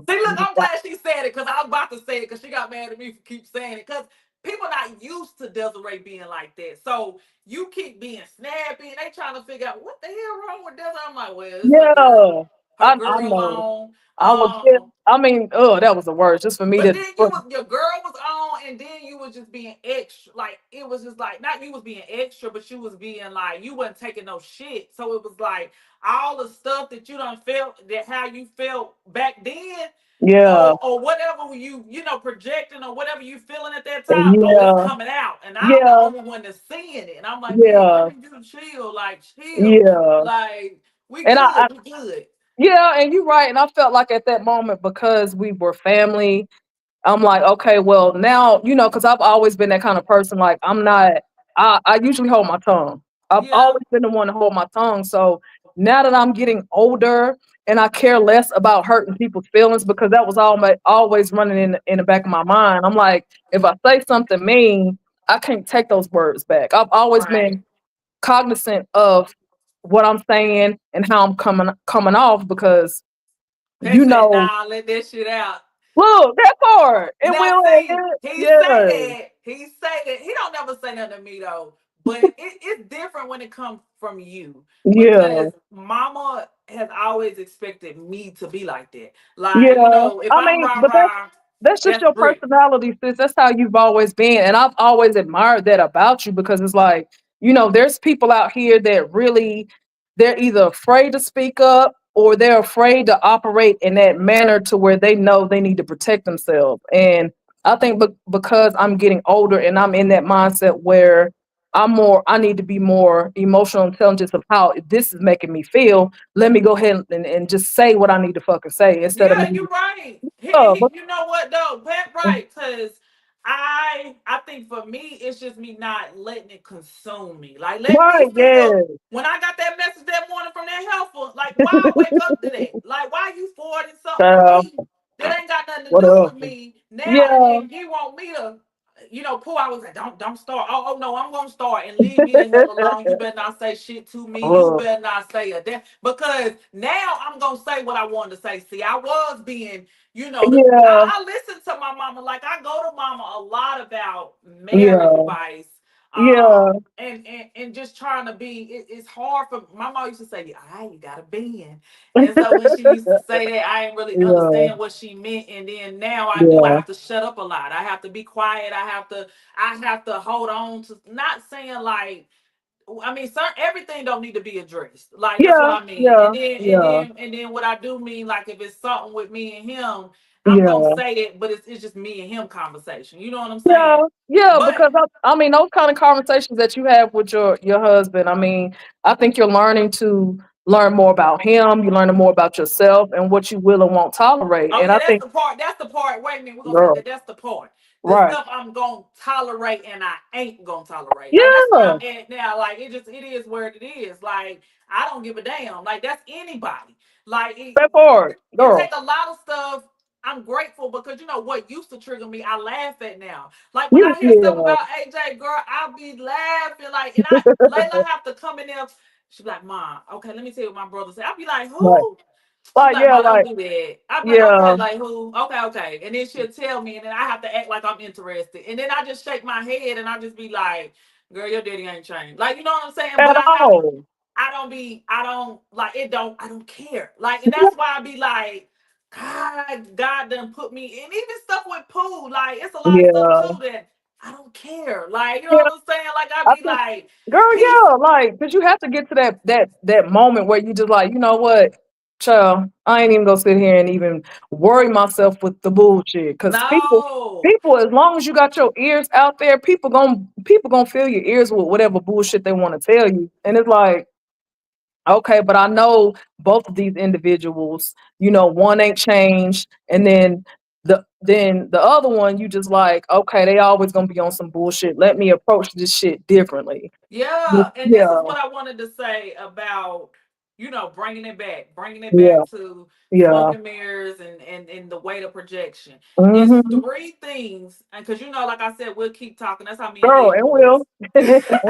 see, look, I'm glad she said it because I was about to say it because she got mad at me for keep saying it because people not used to Desiree being like that. So you keep being snappy and they trying to figure out what the hell wrong with Desiree. I'm like, well, it's yeah, her I girl know. on. I was pissed. I mean, oh, that was the worst. Just for me But to, then your girl was on, and then you was just being extra. Like it was just like not you was being extra, but you was being like you wasn't taking no shit. So it was like all the stuff that you done felt that how you felt back then, yeah, or whatever projecting or whatever you feeling at that time. Oh, it's yeah, coming out, and I'm the yeah, only one that's seeing it. And I'm like, man, I yeah, need you to chill, like chill, yeah. like we And good, we good. yeah, and you're right. And I felt like at that moment because we were family, I'm like, okay, well, now, because I've always been that kind of person. Like, I usually hold my tongue. I've Yeah, always been the one to hold my tongue. So now that I'm getting older and I care less about hurting people's feelings because that was always running in the back of my mind. I'm like, if I say something mean, I can't take those words back. I've always right. been cognizant of what I'm saying and how I'm coming off because They you said, know, nah, let that shit out. look, that part. It Now will see, end. he say Yeah. that. He say that. He don't never say nothing to me though. But it's different when it comes from you. Yeah. Because mama has always expected me to be like that. Like, Yeah. if I I'm mean, rah but rah, that's just that's your Brit. personality, sis. That's how you've always been. And I've always admired that about you because it's like, there's people out here that really, they're either afraid to speak up or they're afraid to operate in that manner to where they know they need to protect themselves. And I think because I'm getting older and I'm in that mindset where I need to be more emotional intelligence of how this is making me feel. Let me go ahead and just say what I need to fucking say instead of Yeah, me. you're right. But You know what though? Pat right, because I think for me, it's just me not letting it consume me. Like let me right, feel yeah. when I got that message that morning from that helper, like why I wake up to that? Like why you 40 something to Uh, me that ain't got nothing to what do up? with me now Yeah, and you want me to Pooh, I was like, don't start. Oh no, I'm gonna start and leave me the hell alone. You better not say shit to me. You Look, better not say a damn because now I'm gonna say what I wanted to say. See, I was being, yeah, I listen to my mama. Like I go to mama a lot about marriage yeah, advice. yeah, And just trying to be it's hard for my mom used to say, you gotta bend. And so when she used to say that, I didn't really yeah, understand what she meant. And then now I do. I yeah, have to shut up a lot. I have to be quiet. I have to hold on to not saying like I mean, everything don't need to be addressed. Like that's what yeah, I mean. yeah, And then what I do mean, like if it's something with me and him, I'm gonna yeah. say it, but it's just me and him conversation. You know what I'm Yeah, saying? yeah, But because I mean, those kind of conversations that you have with your husband, I mean, I think you're learning to learn more about him. You're learning more about yourself and what you will and won't tolerate. oh And yeah, I that's think, the part. That's the part. Wait a minute, we're gonna say girl, that. That's the part. The right? stuff I'm gonna tolerate and I ain't gonna tolerate. Like that's where Yeah, I'm at now. Like it is where it is. Like I don't give a damn. Like that's anybody. Like that part, it take girl. a lot of stuff. I'm grateful because you know what used to trigger me, I laugh at now. Like when You, I hear stuff yeah, about AJ, girl, I'll be laughing. Like, and Layla have to come in there. She be like, Mom, okay, let me tell you what my brother said. I'll be like, like, who? She be like, like, yeah, Mom, don't like, do that. I'll be like, yeah, okay, like who? Okay, okay. And then she'll tell me, and then I have to act like I'm interested. And then I just shake my head and I just be like, girl, your daddy ain't changed. Like, you know what I'm saying? at But all. I don't like it I don't care. Like, and that's why I be like, God done put me and even stuff with Pooh, like it's a lot of stuff Yeah, too that I don't care. Like, you know yeah. what I'm saying? Like I I be think, like, girl, peace. yeah, like, cause you have to get to that moment where you just like, you know what, child, I ain't even gonna sit here and even worry myself with the bullshit. Cause No. people, as long as you got your ears out there, people gonna fill your ears with whatever bullshit they want to tell you. And it's like, okay, but I know both of these individuals, one ain't changed, and then the other one, you just like, okay, they always gonna be on some bullshit. Let me approach this shit differently. Yeah, and this is Yeah, what I wanted to say about bringing it yeah, back to smoke yeah. and mirrors and the weight of projection. It's Hmm. three things, and because like I said, we'll keep talking. That's how me and Girl, Leah it was. will. It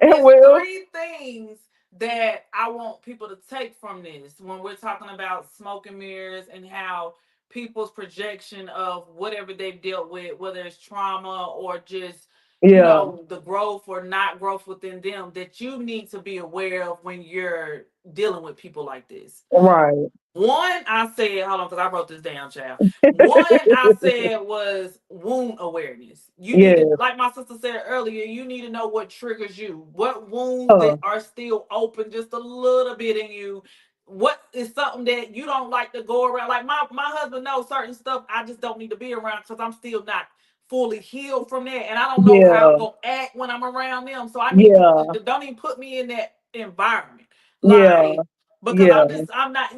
It's will. three things that I want people to take from this when we're talking about smoke and mirrors and how people's projection of whatever they've dealt with, whether it's trauma or just Yeah, the growth or not growth within them that you need to be aware of when you're dealing with people like this. right. One, I said, hold on, because I wrote this down, child. One, I said was wound awareness. You need to, Yeah. like my sister said earlier, you need to know what triggers you, what wounds Uh, that are still open just a little bit in you. What is something that you don't like to go around? Like my husband knows certain stuff I just don't need to be around because I'm still not fully healed from that, and I don't know how I'm yeah, gonna act when I'm around them. So I need you yeah, to don't even put me in that environment. yeah, Like because yeah, I'm not,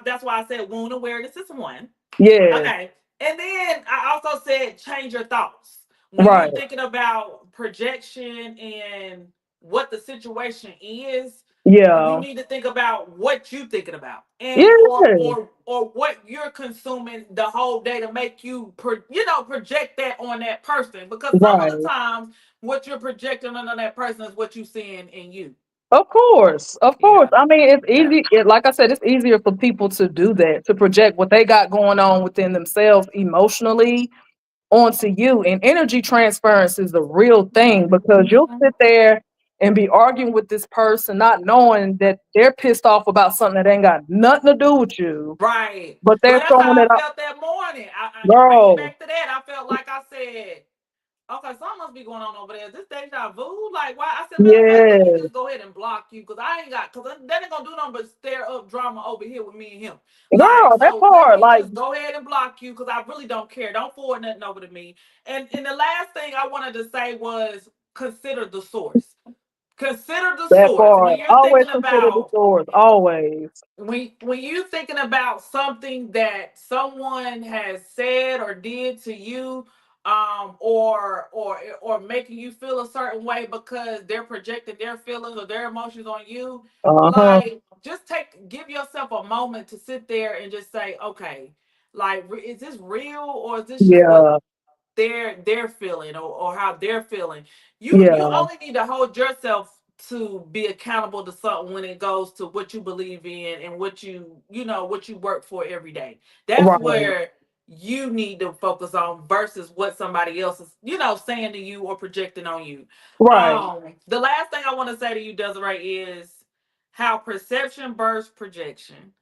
that's why I said wound awareness is one. yes, Okay. And then I also said change your thoughts. When you're right. thinking about projection and what the situation is, you Yeah, need to think about what you're thinking about and yeah, or what you're consuming the whole day to make you project that on that person because some of the right. times what you're projecting on that person is what you seeing in you. Of course, of course. Yeah. I mean, it's Yeah. easy. Like I said, it's easier for people to do that, to project what they got going on within themselves emotionally onto you. And energy transference is a real thing because you'll Mhm. sit there and be arguing with this person, not knowing that they're pissed off about something that ain't got nothing to do with you, Right. but Well, they're that's throwing how it I out. felt that morning. I bring it Girl, back to that. I felt like I said, okay, something must be going on over there. Is this deja vu? Like, why? I said, matter of fact, let me yeah, just go ahead and block you because I ain't got, because that ain't going to do nothing but stir up drama over here with me and him. Like, girl, that so let part, me like, just go ahead and block you because I really don't care. Don't forward nothing over to me. And the last thing I wanted to say was consider the source. Consider the that source. part. When you're Always thinking consider the about source. Always. when you thinking about something that someone has said or did to you or making you feel a certain way because they're projecting their feelings or their emotions on you, Uh-huh. like just give yourself a moment to sit there and just say, okay, like is this real or is this just what Yeah. they're feeling, or how they're feeling. You Yeah. only need to hold yourself to be accountable to something when it goes to what you believe in and what you work for every day. That's Right. where you need to focus on versus what somebody else is saying to you or projecting on you. Right. The last thing I want to say to you, Desiree, is how perception bursts projection.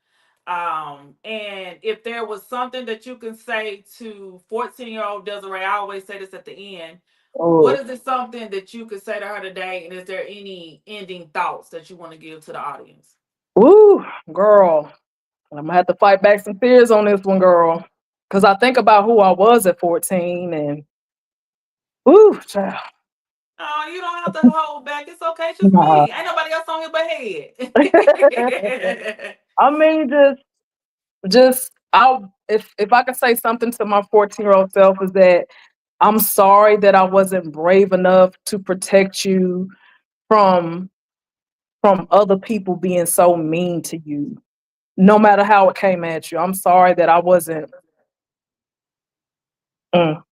And if there was something that you can say to 14-year-old Desiree, I always say this at the end. What Oh. is it something that you could say to her today? And is there any ending thoughts that you want to give to the audience? Ooh, girl. I'm gonna have to fight back some fears on this one, girl. Cause I think about who I was at 14 and ooh, child. Oh, you don't have to hold back. It's okay. It's just Nah. me. Ain't nobody else on here but head. I mean, just I if I could say something to my 14-year-old self is that I'm sorry that I wasn't brave enough to protect you from other people being so mean to you, no matter how it came at you. I'm sorry that I wasn't. mm,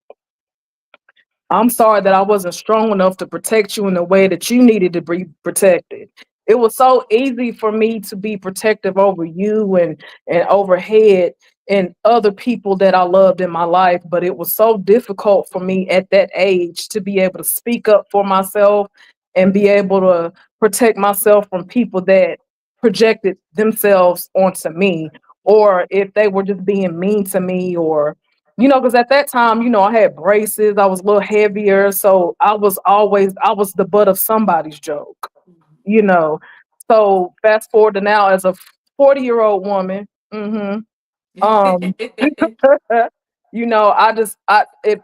I'm sorry that I wasn't strong enough to protect you in the way that you needed to be protected. It was so easy for me to be protective over you and overhead and other people that I loved in my life, but it was so difficult for me at that age to be able to speak up for myself and be able to protect myself from people that projected themselves onto me, or if they were just being mean to me, or because at that time, I had braces, I was a little heavier, so I was the butt of somebody's joke, you know. So fast forward to now as a 40-year-old woman, um, I just I it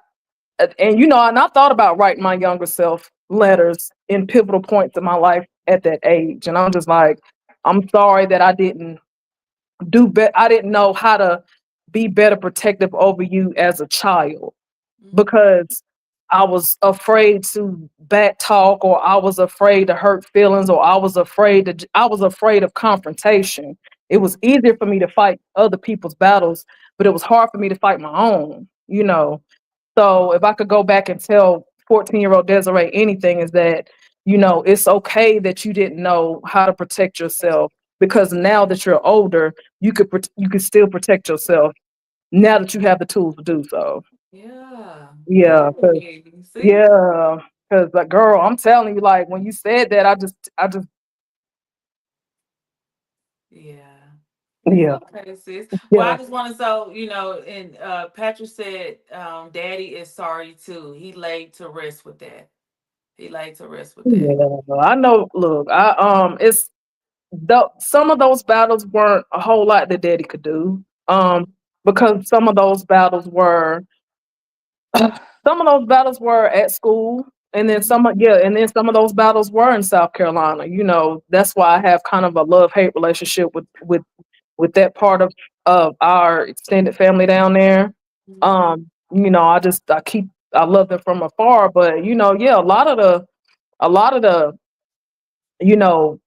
and and I thought about writing my younger self letters in pivotal points in my life at that age, and I'm just like, I'm sorry that I didn't I didn't know how to be better protective over you as a child, because I was afraid to back talk, or I was afraid to hurt feelings, or I was afraid of confrontation. It was easier for me to fight other people's battles, but it was hard for me to fight my own. So if I could go back and tell 14-year-old Desiree anything, is that, it's okay that you didn't know how to protect yourself, because now that you're older, you could still protect yourself now that you have the tools to do so. Yeah. Yeah, Hey, see? yeah, cause like, girl, I'm telling you, like, when you said that, I just Yeah. It's yeah, okay, sis. Well, I yeah, just want to and Patrick said, Daddy is sorry too. He laid to rest with that. He laid to rest with that. yeah. I know. Look, it's some of those battles weren't a whole lot that Daddy could do. Because some of those battles were at school, and then some of those battles were in South Carolina. That's why I have kind of a love-hate relationship with that part of our extended family down there. Mhm. I love them from afar, but yeah, a lot of the you know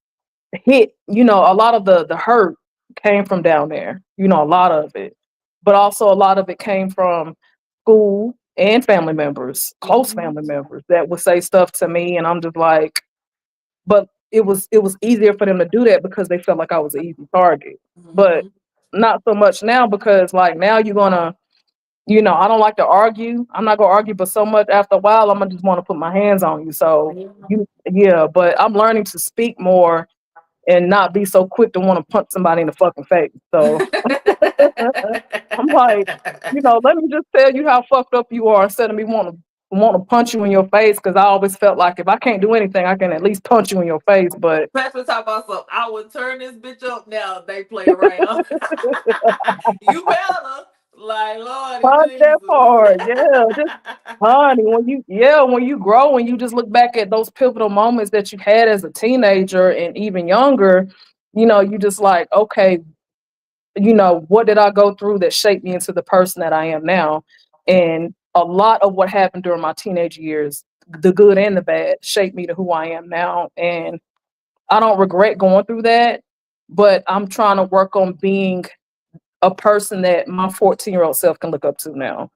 a lot of the hurt came from down there. A lot of it, but also a lot of it came from school and family members, close Mhm. family members that would say stuff to me, and I'm just like, but it was easier for them to do that because they felt like I was an easy target. But Mhm. not so much now, because like now you're gonna, I don't like to argue. I'm not gonna argue, but so much after a while, I'm gonna just want to put my hands on you. So yeah, but I'm learning to speak more and not be so quick to want to punch somebody in the fucking face. So I'm like, let me just tell you how fucked up you are instead of me want to punch you in your face, because I always felt like if I can't do anything, I can at least punch you in your face. But Patrick talk about something. I would turn this bitch up now if they play around. You better. Like, Lordy punch that Jesus. hard, yeah. Just honey, when you grow and you just look back at those pivotal moments that you had as a teenager and even younger, you just like, okay, what did I go through that shaped me into the person that I am now? And a lot of what happened during my teenage years, the good and the bad, shaped me to who I am now. And I don't regret going through that, but I'm trying to work on being a person that my 14-year-old self can look up to now.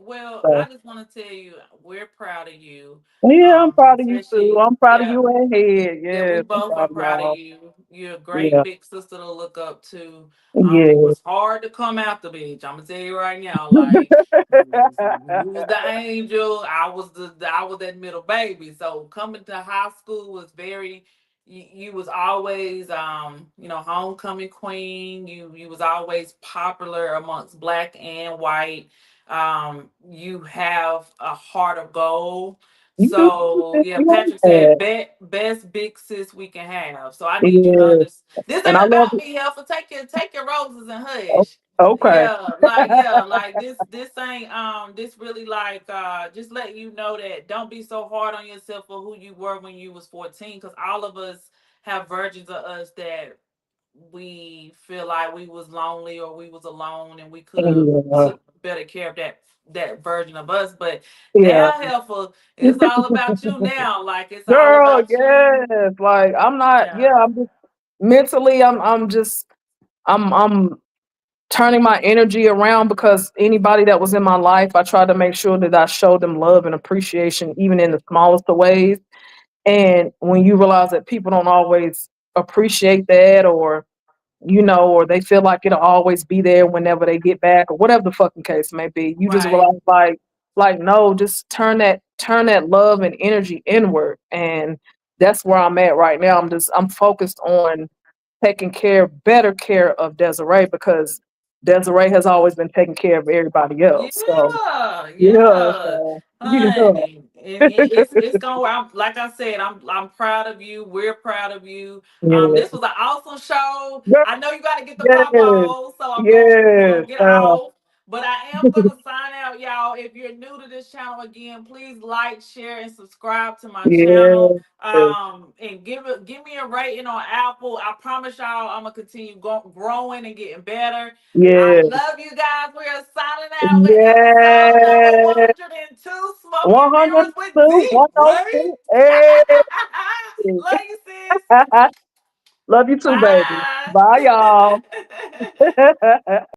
Well, So I just want to tell you, we're proud of you. yeah, I'm proud of you too. Especially, I'm proud of yeah, you and Head. yeah, we Yes, I'm both are proud of proud of y'all. you. You're a great Yeah, big sister to look up to. It yeah. was hard to come out the beach. I'm gonna tell you right now, like you was the angel. I was that middle baby. So coming to high school was very. You was always homecoming queen. You was always popular amongst black and white. You have a heart of gold. You do So yeah, like Patrick said that. best big sis we can have. So I need you to Yeah, understand. This and I ain't love about me, Helper. Take your roses and it. hush. Okay. Yeah, like this ain't this really like just let you know that don't be so hard on yourself for who you were when you was 14, because all of us have versions of us that we feel like we was lonely or we was alone and we could have Yeah, took better care of that version of us. But yeah. now, Helpful, it's all about you now. Like it's all Girl, about you. yes. Like I'm not, yeah, Yeah. I'm just mentally I'm just I'm turning my energy around because anybody that was in my life, I tried to make sure that I showed them love and appreciation even in the smallest of ways. And when you realize that people don't always appreciate that or they feel like it'll always be there whenever they get back or whatever the fucking case may be. You just Right. realize like no, just turn that love and energy inward. And that's where I'm at right now. I'm focused on taking better care of Desiree because Desiree has always been taking care of everybody else. So Yeah, yeah, yeah, so yeah, honey. It's gonna. Like I said, I'm proud of you. We're proud of you. yeah. This was an awesome show. Girl, I know you got to get the yes, popos, so I'm gonna we're yes, gonna get off. But I am gonna sign out, y'all. If you're new to this channel again, please like, share, and subscribe to my channel. yes, And give me a rating on Apple. I promise y'all, I'm gonna continue growing and getting better. I yes, love you guys. We are signing out with episode number yes. 102, Smoking Mirrors with 102, D, right? 102. Hey. Love you, sis. Love you too, baby. Bye. Bye, y'all.